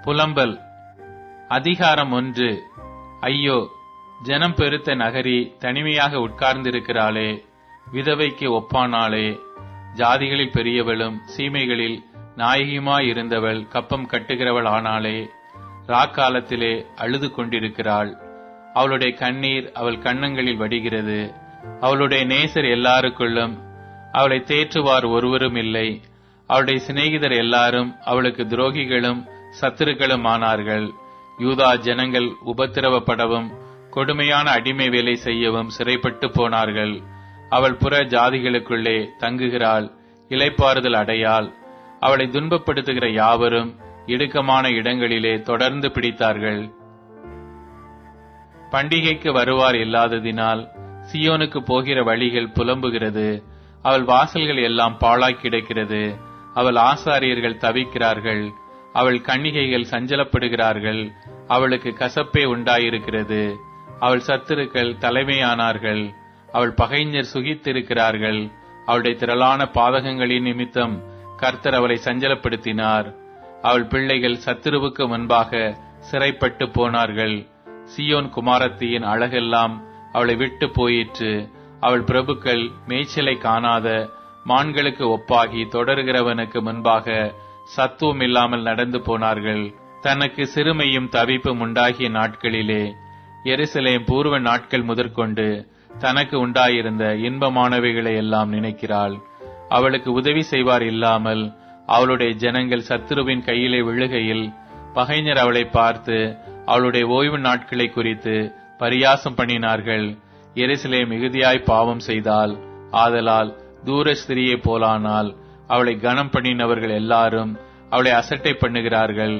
புலம்பல். அதிகாரம் 1. ஐயோ, ஜனம் பெருத்த நகரி தனிமையாக உட்கார்ந்திருக்கிறாளே, விதவைக்கு ஒப்பானாளே. ஜாதிகளில் பெரியவளும் சீமைகளில் நாயகியுமாயிருந்தவள் கப்பம் கட்டுகிறவள் ஆனாளே. ராக்காலத்திலே அழுது கொண்டிருக்கிறாள். அவளுடைய கண்ணீர் அவள் கன்னங்களில் வடிகிறது. அவளுடைய நேசர் எல்லாருக்குள்ளும் அவளை தேற்றுவார் ஒருவரும் இல்லை. அவளுடைய சிநேகிதர் எல்லாரும் அவளுக்கு துரோகிகளும் சத்துருக்களும் ஆனார்கள். யூதா ஜனங்கள் உபத்திரவப்படவும் கொடுமையான அடிமை வேலை செய்யவும் சிறைப்பட்டு போனார்கள். அவள் புற ஜாதிகளுக்குள்ளே தங்குகிறாள், இளைப்பாறுதல் அடையாள். அவளை துன்பப்படுத்துகிற யாவரும் இடுக்கமான இடங்களிலே தொடர்ந்து பிடித்தார்கள். பண்டிகைக்கு வருவார் இல்லாததினால் சியோனுக்கு போகிற வழிகள் புலம்புகிறது. அவள் வாசல்கள் எல்லாம் பாழாய் கிடக்கிறது. அவள் ஆசாரியர்கள் தவிக்கிறார்கள். அவள் கன்னிகைகள் சஞ்சலப்படுகிறார்கள். அவளுக்கு கசப்பே உண்டாயிருக்கிறது. அவள் சத்துருக்கள் தலைமையானார்கள். அவள் பகைஞர் சுகித்திருக்கிறார்கள். அவளுடைய திரளான பாதகங்களின் நிமித்தம் கர்த்தர் அவளை சஞ்சலப்படுத்தினார். அவள் பிள்ளைகள் சத்துருவுக்கு முன்பாக சிறைப்பட்டு போனார்கள். சியோன் குமாரத்தியின் அழகெல்லாம் அவளை விட்டு போயிற்று. அவள் பிரபுக்கள் மேய்ச்சலை காணாத மான்களுக்கு ஒப்பாகி தொடர்கிறவனுக்கு முன்பாக சத்துவம் இல்லாமல் நடந்து போனார்கள். தனக்கு சிறுமையும் தவிப்பும் உண்டாகிய நாட்களிலே எருசலேம் பூர்வ நாட்கள் முதற்கொண்டு தனக்கு உண்டாயிருந்த இன்பமானவைகளை எல்லாம் நினைக்கிறாள். அவளுக்கு உதவி செய்வார் இல்லாமல் அவளுடைய ஜனங்கள் சத்துருவின் கையிலே விழுகையில் பகைஞர் அவளை பார்த்து அவளுடைய ஓய்வு நாட்களை குறித்து பரியாசம் பண்ணினார்கள். எருசலேம் மிகுதியாய் பாவம் செய்தாள். ஆதலால் தூர ஸ்திரியை போலானால் அவளை கனம் பண்ணினவர்கள் எல்லாரும் அவளை அசட்டை பண்ணுகிறார்கள்.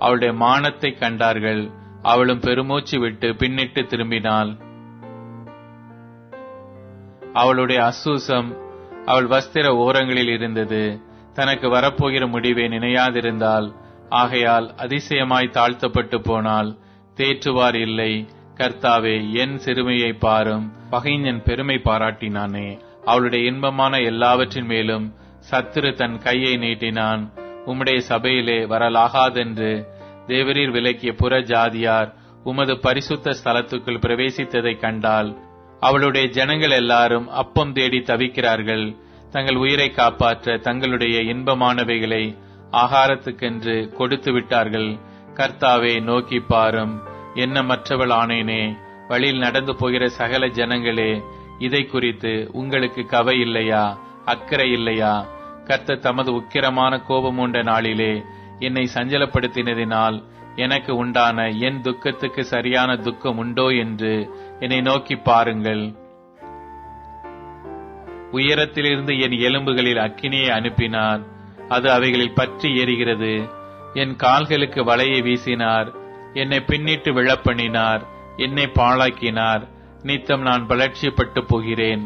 அவளுடைய மானத்தை கண்டார்கள். அவளும் பெருமூச்சு விட்டு பின்னிட்டு திரும்பினாள். அவளுடைய அசூசம் அவள் வஸ்திர ஓரங்களில் இருந்தது. தனக்கு வரப்போகிற முடிவை நினையாதிருந்தாள். ஆகையால் அதிசயமாய் தாழ்த்தப்பட்டு போனாள். தேற்றுவார் இல்லை. கர்த்தாவே, என் சிறுமையை பாரும். பகைஞன் பெருமை பாராட்டினானே. அவளுடைய இன்பமான எல்லாவற்றின் மேலும் சத்துரு தன் கையை நீட்டினான். உம்முடைய சபையிலே வரலாகாதென்று தேவரீர் விலக்கிய புற ஜாதியார் உமது பரிசுத்த ஸ்தலத்துக்குள் பிரவேசித்ததை கண்டால் அவளுடைய ஜனங்கள் எல்லாரும் அப்பம் தேடி தவிக்கிறார்கள். தங்கள் உயிரை காப்பாற்ற தங்களுடைய இன்பமானவைகளை ஆகாரத்துக்கென்று கொடுத்து விட்டார்கள். கர்த்தாவே, நோக்கி பாரும். எண்ணமற்றவள் ஆனேனே. வழியில் நடந்து போகிற சகல ஜனங்களே, இதை குறித்து உங்களுக்கு கவை இல்லையா, அக்கறை இல்லையா? கர்த்தர் தமது உக்கிரமான கோபமூண்ட நாளிலே என்னை சஞ்சலப்படுத்தினதினால் எனக்கு உண்டான என் துக்கத்துக்கு சரியான துக்கம் உண்டோ என்று என்னை நோக்கி பாருங்கள். உயரத்திலிருந்து என் எலும்புகளில் அக்கினியை அனுப்பினார். அது அவைகளில் பற்றி எரிகிறது. என் கால்களுக்கு வலையை வீசினார். என்னை பின்னிட்டு விழப்பண்ணினார். என்னை பாழாக்கினார். நித்தம் நான் பலட்சியப்பட்டு போகிறேன்.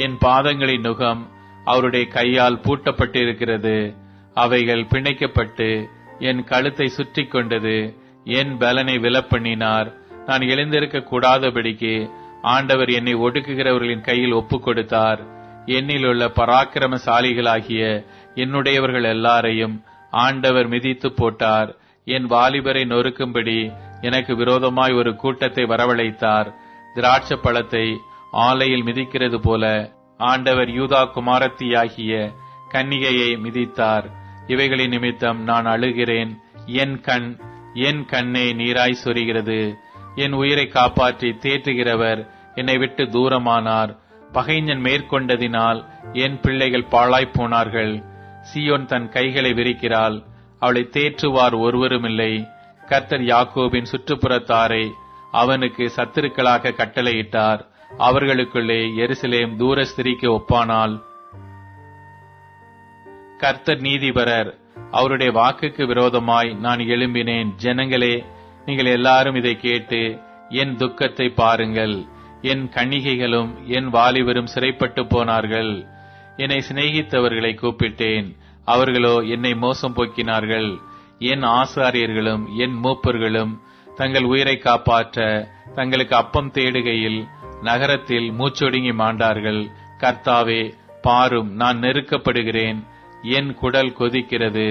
என் பாதங்களின் நுகம் அவருடைய கையால் பூட்டப்பட்டிருக்கிறது. அவைகள் பிணைக்கப்பட்டு என் கழுத்தை சுற்றி கொண்டது. என் பலனை விலப்பண்ணினார். நான் எழுந்திருக்க கூடாதபடிக்கு ஆண்டவர் என்னை ஒடுக்குகிறவர்களின் கையில் ஒப்புக் கொடுத்தார். என்னிலுள்ள பராக்கிரமசாலிகளாகிய என்னுடையவர்கள் எல்லாரையும் ஆண்டவர் மிதித்து போட்டார். என் வாலிபரை நொறுக்கும்படி எனக்கு விரோதமாய் ஒரு கூட்டத்தை வரவழைத்தார். திராட்சை பழத்தை ஆலையில் மிதிக்கிறது போல ஆண்டவர் யூதா குமாரத்தியாகிய கன்னிகையை மிதித்தார். இவைகளின் நிமித்தம் நான் அழுகிறேன். என் கண்ணே நீராய் சொரிகிறது. என் உயிரை காப்பாற்றி தேற்றுகிறவர் என்னை விட்டு தூரமானார். பகைஞன் மேற்கொண்டதினால் என் பிள்ளைகள் பாழாய்ப் போனார்கள். சியோன் தன் கைகளை விரிக்கிறாள். அவளை தேற்றுவார் ஒருவருமில்லை. கர்த்தர் யாக்கோபின் சுற்றுப்புறத்தாரை அவனுக்கு சத்துருக்களாக கட்டளையிட்டார். அவர்களுக்குள்ளே எருசலேம் தூர ஸ்திரீக்கு ஒப்பானாள். கர்த்தர் நீதிபரர். அவருடைய வாக்குக்கு விரோதமாய் நான் எழும்பினேன். ஜனங்களே, நீங்கள் எல்லாரும் இதை கேட்டு என் துக்கத்தை பாருங்கள். என் கன்னிகைகளும் என் வாலிபரும் சிறைப்பட்டு போனார்கள். என்னை சிநேகித்தவர்களை கூப்பிட்டேன். அவர்களோ என்னை மோசம் போக்கினார்கள். என் ஆசாரியர்களும் என் மூப்பர்களும் தங்கள் உயிரை காப்பாற்ற தங்களுக்கு அப்பம் தேடுகையில் நகரத்தில் மூச்சொடுங்கி மாண்டார்கள். கர்த்தாவே, பாரும், நான் நெருக்கப்படுகிறேன். என் குடல் கொதிக்கிறது.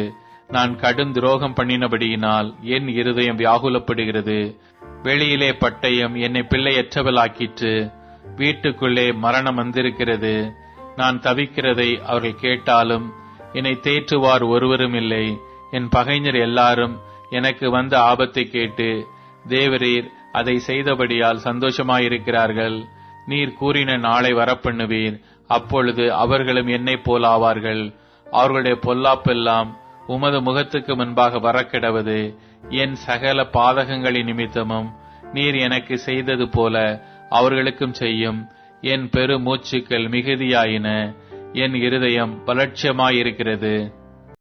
நான் கடும் துரோகம் பண்ணினபடியினால் என் இருதயம் வியாகுலப்படுகிறது. வெளியிலே பட்டயம் என்னை பிள்ளையற்றவளாக்கிற்று. வீட்டுக்குள்ளே மரணம் வந்திருக்கிறது. நான் தவிக்கிறதை அவர்கள் கேட்டாலும் என்னை தேற்றுவார் ஒருவரும் இல்லை. என் பகைஞர் எல்லாரும் எனக்கு வந்த ஆபத்தை கேட்டு தேவரீர் அதை செய்தபடியால் சந்தோஷமாயிருக்கிறார்கள். நீர் கூறின நாளை வரப்பண்ணுவீர். அப்பொழுது அவர்களும் என்னைப் போலாவார்கள். அவர்களுடைய பொல்லாப்பெல்லாம் உமது முகத்துக்கு முன்பாக வரக்கிடவது. என் சகல பாதகங்களின் நிமித்தமும் நீர் எனக்கு செய்தது போல அவர்களுக்கும் செய்யும். என் பெரு மூச்சுக்கள் மிகுதியாயின. என் இருதயம் பலட்சியமாயிருக்கிறது.